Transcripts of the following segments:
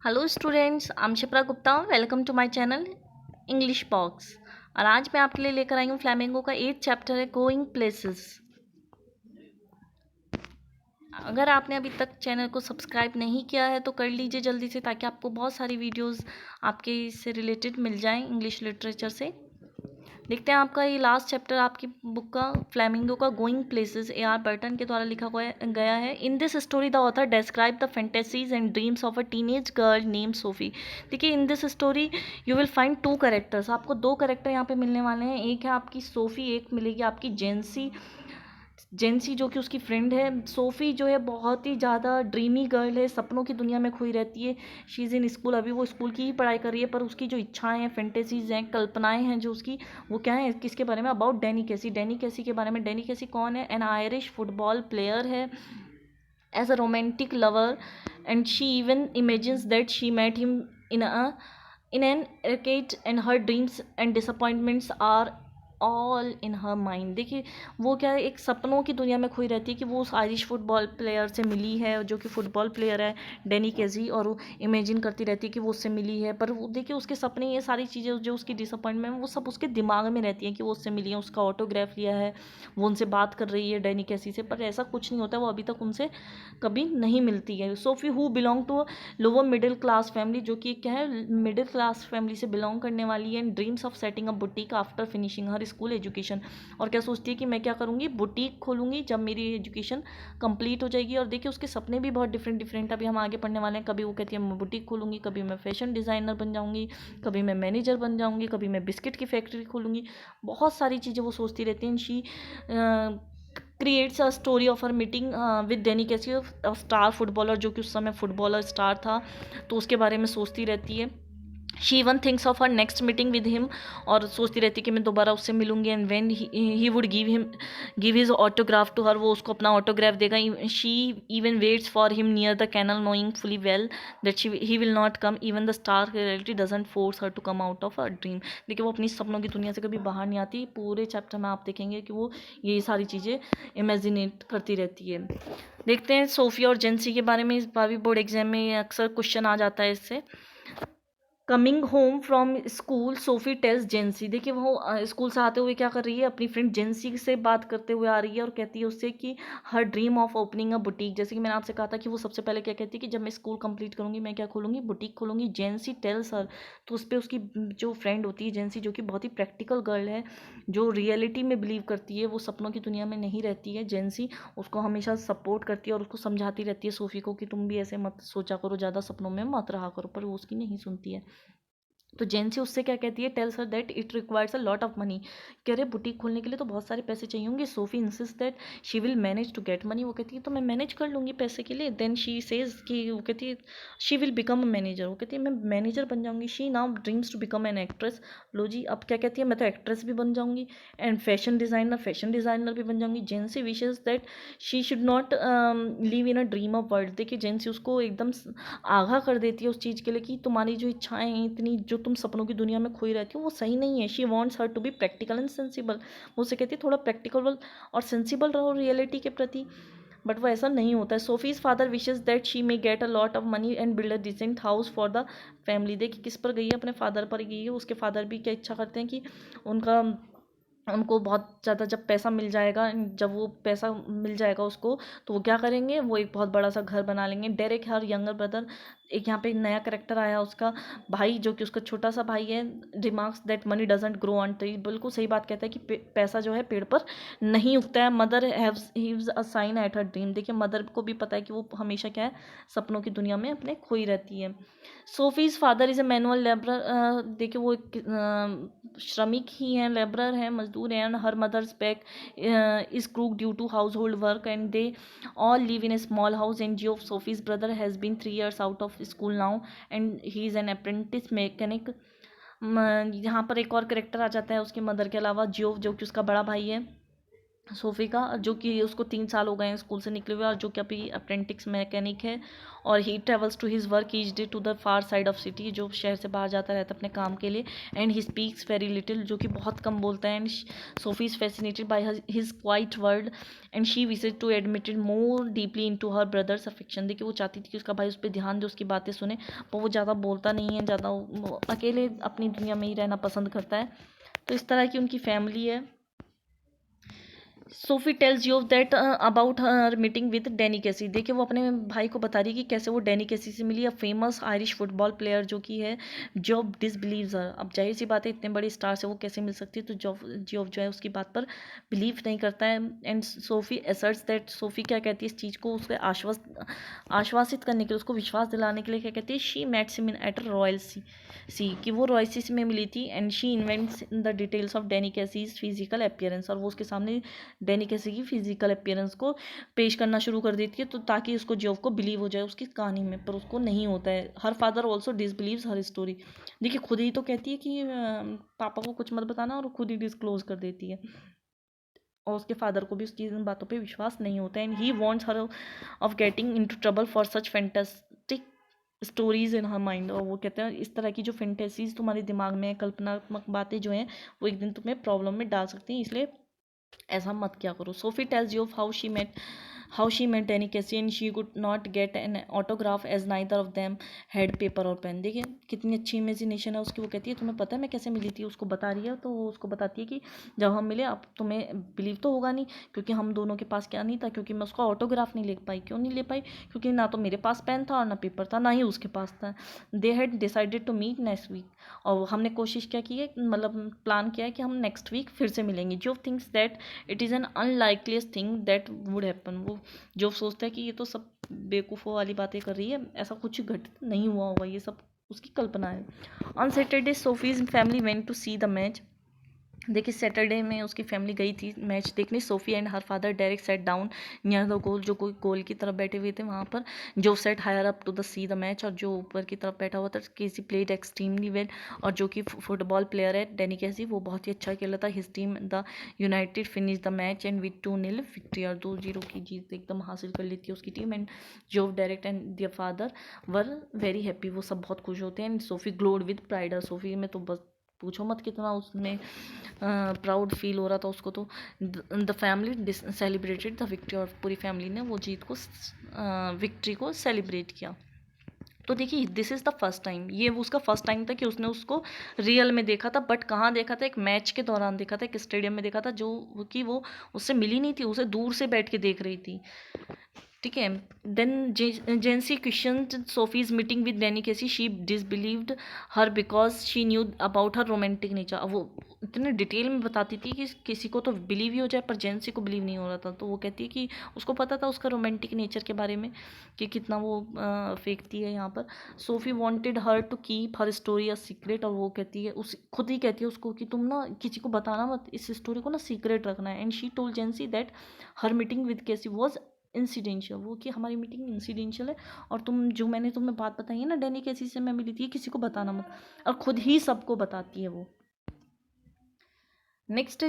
Hello students, I am Shipra Gupta. Welcome to my channel English Box. और आज मैं आपके लिए लेकर आई हूँ फ्लैमिंगो का 8th चैप्टर है गोइंग प्लेसेस। अगर आपने अभी तक चैनल को सब्सक्राइब नहीं किया है तो कर लीजिए जल्दी से, ताकि आपको बहुत सारी वीडियोस आपके इससे रिलेटेड मिल जाएं इंग्लिश लिटरेचर से। देखते हैं आपका ये लास्ट चैप्टर आपकी बुक का फ्लैमिंगो का गोइंग प्लेसेस A.R. बर्टन के द्वारा लिखा गया है। In this story the author describe the fantasies and dreams of a teenage girl name Sophie. देखिए, in this story you will find two characters. आपको दो कैरेक्टर यहाँ पे मिलने वाले हैं। एक है आपकी सोफ़ी, एक मिलेगी आपकी जेंसी। जेंसी जो कि उसकी फ्रेंड है। सोफ़ी जो है बहुत ही ज़्यादा ड्रीमी गर्ल है, सपनों की दुनिया में खोई रहती है। शी इज़ इन स्कूल, अभी वो स्कूल की ही पढ़ाई कर रही है, पर उसकी जो इच्छाएं हैं, फैंटेसीज हैं, कल्पनाएं हैं जो उसकी, वो क्या है, किसके बारे में? अबाउट डैनी कैसी। डैनी कैसी के बारे में। डैनी कैसी कौन है? एन आयरिश फुटबॉल प्लेयर है, as a romantic lover, and she even imagines that she met him in an arcade and her dreams and disappointments are all in her mind. देखिए, वो क्या है, एक सपनों की दुनिया में खोई रहती है कि वो उस आयरिश फुटबॉल प्लेयर से मिली है, जो कि फुटबॉल प्लेयर है, डैनी केजी, और वो इमेजिन करती रहती है कि वो उससे मिली है। पर वो देखिए, उसके सपने, ये सारी चीज़ें जो उसकी डिसअपॉइंटमेंट, वो सब उसके दिमाग में रहती हैं कि वो उससे मिली है, उसका ऑटोग्राफ लिया है, वो उनसे बात कर रही है डैनी कैसी से। पर ऐसा कुछ नहीं होता है, वो अभी तक उनसे कभी नहीं मिलती है। Sophie who belong to lower middle class family, जो कि क्या है, मिडिल क्लास फैमिली से बिलोंग करने वाली है, and dreams of setting a boutique after finishing her school education. और क्या सोचती है कि मैं क्या करूँगी, बुटीक खोलूँगी जब मेरी एजुकेशन कंप्लीट हो जाएगी। और देखिए, उसके सपने भी बहुत डिफरेंट डिफरेंट अभी हम आगे पढ़ने वाले हैं। कभी वो कहती है मैं बुटीक खोलूँगी, कभी मैं फैशन डिज़ाइनर बन जाऊँगी, कभी मैं मैनेजर बन जाऊँगी, कभी मैं बिस्किट की फैक्ट्री खोलूँगी। बहुत सारी चीज़ें वो सोचती रहती हैं। She creates a story of her meeting with Danny Casey, star footballer, जो कि उस समय फुटबॉलर स्टार था, तो उसके बारे में सोचती रहती है। She one thinks of her next meeting with him, और सोचती रहती है कि मैं दोबारा उससे मिलूंगी, and when he would give his autograph to her, वो उसको अपना ऑटोग्राफ देगा। She even waits for him near the canal, knowing fully well that he will not come. Even the star reality doesn't force her to come out of a dream. देखिए, वो अपनी सपनों की दुनिया से कभी बाहर नहीं आती। पूरे चैप्टर में आप देखेंगे कि वो ये सारी चीज़ें इमेजिनेट करती रहती है। देखते हैं सोफिया और जेंसी के बारे में। इस बार भी बोर्ड एग्जाम में अक्सर क्वेश्चन आ जाता है इससे। Coming home from school Sophie tells Jansie. देखिए, वो स्कूल से आते हुए क्या कर रही है, अपनी फ्रेंड जेंसी से बात करते हुए आ रही है, और कहती है उससे कि her dream of opening a boutique. जैसे कि मैंने आपसे कहा था कि वो सबसे पहले क्या कहती है कि जब मैं स्कूल कंप्लीट करूंगी मैं क्या खोलूंगी, बुटीक खोलूंगी। जेंसी टेल्स हर, तो उस पर उसकी जो फ्रेंड होती है जेंसी, जो कि बहुत ही प्रैक्टिकल गर्ल है, जो रियलिटी में बिलीव करती है, वो सपनों की दुनिया में नहीं रहती है। जेंसी उसको हमेशा सपोर्ट करती है और उसको समझाती रहती है सोफी को कि तुम भी ऐसे मत सोचा करो, ज़्यादा सपनों में मत रहा करो, पर वो उसकी नहीं सुनती है। तो जेंसी उससे क्या कहती है, tells her that it requires a lot of money. कह रहे बुटीक खोलने के लिए तो बहुत सारे पैसे चाहिए होंगे। Sophie insist that she will manage to get money. वो कहती है तो मैं मैनेज कर लूँगी पैसे के लिए। देन शी सेज कि, वो कहती है she will become a manager. वो कहती है मैं मैनेजर बन जाऊँगी। She now dreams to become an actress. लो जी, अब क्या कहती है, मैं तो एक्ट्रेस भी बन जाऊँगी, एंड फैशन डिज़ाइनर भी बन जाऊँगी। Jansie wishes that she should not live in a dream of world. देखिए, जेंसी उसको एकदम आगाह कर देती है उस चीज़ के लिए कि तुम्हारी जो इच्छाएं हैं इतनी, जो तुम सपनों की दुनिया में खोई रहती हो, वो सही नहीं है। She wants her to be practical and sensible. वो उसे कहती है थोड़ा प्रैक्टिकल और सेंसिबल रहो रियलिटी के प्रति, बट वो ऐसा नहीं होता है। Sophie's father wishes that she may get a lot of money and build a decent house for the family. देखिए, किस पर गई है, अपने फादर पर गई है। उसके फादर भी क्या इच्छा करते हैं कि उनका उनको बहुत ज़्यादा जब पैसा मिल जाएगा, जब वो पैसा मिल जाएगा उसको, तो वो क्या करेंगे, वो एक बहुत बड़ा सा घर बना लेंगे। डेरेक हर यंगर ब्रदर, एक यहाँ पे नया करेक्टर आया, उसका भाई, जो कि उसका छोटा सा भाई है, remarks that money doesn't grow on tree. बिल्कुल सही बात कहता है कि पैसा जो है पेड़ पर नहीं उगता है। Mother haves a sign at her dream. देखिए, मदर को भी पता है कि वो हमेशा क्या है, सपनों की दुनिया में अपने खोई रहती है। Sophie's father is a manual labourer. देखिए, वो एक श्रमिक ही हैं, लेबरर हैं, मजदूर हैं। And her mother's back is crook due to household work, and they all live in a small house. And Geoff, Sophie's brother, has been 3 years out of school now, and he is an apprentice mechanic. यहाँ पर एक और character आ जाता है उसकी mother के अलावा, Geoff, जो कि उसका बड़ा भाई है। सोफ़ी का, जो कि उसको 3 साल हो गए हैं स्कूल से निकले हुए, और जो कि अभी अप्रेंटिस मैकेनिक है। और he travels to his work each day to the far side of city, जो शहर से बाहर जाता रहता है अपने काम के लिए। And he speaks very little, जो कि बहुत कम बोलता है। And Sophie is fascinated by his quiet world, and she wishes to admitted more deeply into her brother's affection. देखिए वो चाहती थी कि उसका भाई उस पर ध्यान दे, उसकी बातें सुने, पर वो ज़्यादा बोलता नहीं है, ज़्यादा वो अकेले अपनी दुनिया में ही रहना पसंद करता है। तो इस तरह की उनकी फैमिली है। Sophie tells you that about her meeting with Danny कैसी। देखिए वो अपने भाई को बता रही है कि कैसे वो डैनी कैसी से मिली, a famous Irish football player जो कि है। जॉब डिसबिलीव्स हर, अब जाहिर सी बात है इतने बड़े स्टार से वो कैसे मिल सकती है, तो जॉब जो है उसकी बात पर बिलीव नहीं करता है। And Sophie assets that, Sophie क्या कहती है इस चीज़ को उसके आश्वासित करने के लिए, उसको विश्वास दिलाने के लिए क्या कहती है, she met him in at royal sea कि वो रॉयल सी में मिली थी। And she invents in the details of Danny Casey's physical appearance, और वो उसके सामने डैनी कैसी की फिजिकल अपीयरेंस को पेश करना शुरू कर देती है, तो ताकि उसको जॉब को बिलीव हो जाए उसकी कहानी में, पर उसको नहीं होता है। हर फादर ऑल्सो डिसबिलीव्स हर स्टोरी। देखिए खुद ही तो कहती है कि पापा को कुछ मत बताना, और खुद ही डिस्क्लोज कर देती है, और उसके फादर को भी उसकी इन बातों पे विश्वास नहीं होता है। And he wants her of getting into trouble for such fantastic stories in her mind. और वो कहते हैं इस तरह की जो फैंटेसीज तुम्हारे दिमाग में, कल्पनात्मक बातें जो हैं, वो एक दिन तुम्हें प्रॉब्लम में डाल सकती हैं, इसलिए ऐसा मत क्या करो। Sophie tells you how she met Danny Casey, and she could not get an autograph as neither of them had paper or pen. देखिए कितनी अच्छी इमेजिनेशन है उसकी। वो कहती है तुम्हें पता है मैं कैसे मिली थी, उसको बता रही है, तो वो उसको बताती है कि जब हम मिले, अब तुम्हें बिलीव तो होगा नहीं, क्योंकि हम दोनों के पास क्या नहीं था, क्योंकि मैं उसका ऑटोग्राफ नहीं ले पाई। क्यों नहीं ले पाई? क्योंकि ना तो मेरे पास पेन था और ना पेपर था, ना ही उसके पास था। They had decided to meet next week, और हमने कोशिश क्या की है, मतलब प्लान किया है कि हम नेक्स्ट वीक फिर से मिलेंगे। जो things that it is an unlikeliest thing that would happen, वो जो सोचता है कि ये तो सब बेवकूफ़ों वाली बातें कर रही है, ऐसा कुछ घटित नहीं हुआ होगा, ये सब उसकी कल्पना है। On Saturday Sophie's family went to see the match. देखिए सैटरडे में उसकी फैमिली गई थी मैच देखने। Sophie and her father direct sat down near the goal, जो कोई गोल की तरफ बैठे हुए थे वहाँ पर, जो sat higher up to the see the match, और जो ऊपर की तरफ बैठा हुआ था केसी प्लेड एक्सट्रीमली वेल, और जो कि फुटबॉल प्लेयर है डैनी कैसी, वो बहुत ही अच्छा खेला था। His team the United finish the match and with 2-0 victory, और 2-0 की जीत एकदम हासिल कर ली थी उसकी टीम। एंड जो direct and their father were very happy, वो सब बहुत खुश होते हैं। And Sophie glowed with pride, और सोफी में तो बस पूछो मत कितना उसमें प्राउड फील हो रहा था उसको। तो the family celebrated the victory, और पूरी फैमिली ने वो जीत को, विक्ट्री को सेलिब्रेट किया। तो देखिए this is the first time, ये वो उसका फर्स्ट टाइम था कि उसने उसको रियल में देखा था। बट कहाँ देखा था? एक मैच के दौरान देखा था, एक स्टेडियम में देखा था, जो कि वो उससे मिली नहीं थी, उसे दूर से बैठ के देख रही थी। ठीक है। Then Jansie question Sophie's meeting with Danny Casey, she disbelieved her because she knew about her romantic nature. अब वो इतने डिटेल में बताती थी कि किसी को तो बिलीव ही हो जाए, पर जेंसी को बिलीव नहीं हो रहा था। तो वो कहती है कि उसको पता था उसका रोमांटिक नेचर के बारे में, कि कितना वो फेंकती है यहाँ पर। Sophie wanted her to keep her story a secret, और वो कहती है उस खुद ही कहती है उसको कि तुम ना किसी को बताना मत, इस स्टोरी को ना सीक्रेट रखना है। And she told जेंसी that her meeting with कैसी वॉज इंसिडेंशियल, वो कि हमारी मीटिंग इंसिडेंशियल है, और तुम जो मैंने तुम्हें बात बताई है ना डैनी कैसी से मैं मिली थी, किसी को बताना मत। और खुद ही सबको बताती है वो। Next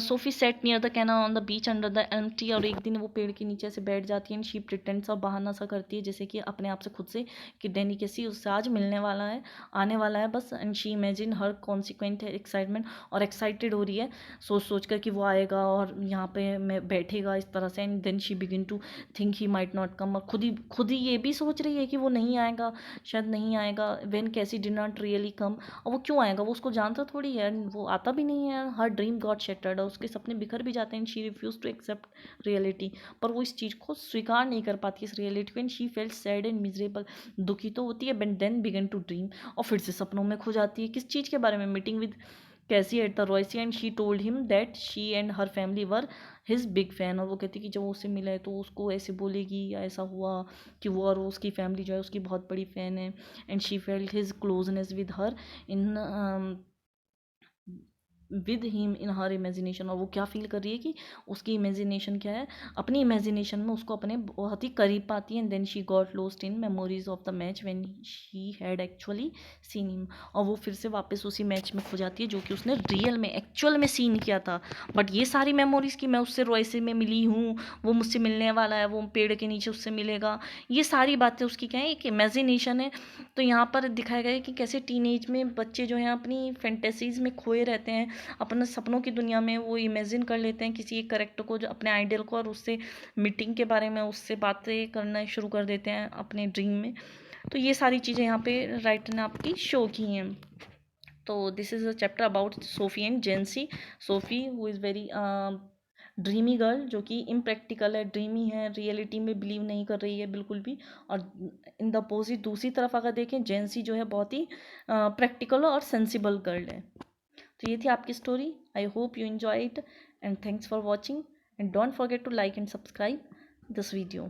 Sophie sat near the canal on the beach under the elm tree, और एक दिन वो पेड़ के नीचे से बैठ जाती है। एंड शी प्रिटेंड्स, और बहाना सा करती है जैसे कि अपने आप से खुद से, कि डैनी कैसी उससे आज मिलने वाला है, आने वाला है बस। And she imagine her consequent excitement, और एक्साइटेड हो रही है सोच सोच कर कि वो आएगा और यहाँ पे मैं बैठेगा इस तरह से। And then she begin to think he might not come, और खुद ही ये भी सोच रही है कि वो नहीं आएगा, शायद नहीं आएगा। वेन कैसी डिड नॉट रियली कम, और वो क्यों आएगा, वो उसको जानता थोड़ी है, वो आता भी नहीं है। हर ड्रीम गॉट शेटर्ड, और उसके सपने बिखर भी जाते हैं। She refuse to accept reality, पर वो इस चीज़ को स्वीकार नहीं कर पाती, इस रियलिटी को। And she felt sad and miserable, दुखी तो होती है, but then began to dream, और फिर से सपनों में खो जाती है। किस चीज़ के बारे में? Meeting with Casey at the Roycey, and she told him that she and her family were his big fan, और वो कहती कि जब वो उससे मिला है तो उसको ऐसे बोलेगी या ऐसा हुआ कि वो और उसकी फैमिली जो है उसकी बहुत बड़ी फ़ैन है। And she felt his closeness with her in with him in her imagination, और वो क्या फील कर रही है कि उसकी इमेजिनेशन क्या है, अपनी इमेजिनेशन में उसको अपने बहुत ही करीब पाती है। And then she got lost in memories of the match when she had actually seen him, और वो फिर से वापस उसी मैच में खो जाती है जो कि उसने रियल में एक्चुअल में सीन किया था। बट ये सारी मेमोरीज कि मैं उससे रॉयसे में मिली हूँ, वो मुझसे मिलने वाला है, वो पेड़ के नीचे उससे मिलेगा, ये सारी बातें उसकी क्या है, एक इमेजिनेशन है। तो यहाँ पर दिखाया गया है कि कैसे टीनेज में बच्चे जो हैं अपनी फैंटेसीज में खोए रहते हैं, अपने सपनों की दुनिया में वो इमेजिन कर लेते हैं किसी एक करेक्टर को, जो अपने आइडियल को, और उससे मीटिंग के बारे में उससे बातें करना शुरू कर देते हैं अपने ड्रीम में। तो ये सारी चीज़ें यहाँ पे राइटर ने आपकी शो की हैं। तो this is a chapter about SoFi and जेंसी। SoFi who is very dreamy girl, जो कि इम्प्रैक्टिकल है, ड्रीमी है, रियलिटी में बिलीव नहीं कर रही है बिल्कुल भी। और इन द अपोजिट दूसरी तरफ अगर देखें, जेंसी जो है बहुत ही प्रैक्टिकल और सेंसिबल गर्ल है। तो ये थी आपकी story. I hope you enjoy it and thanks for watching and don't forget to like and subscribe this video.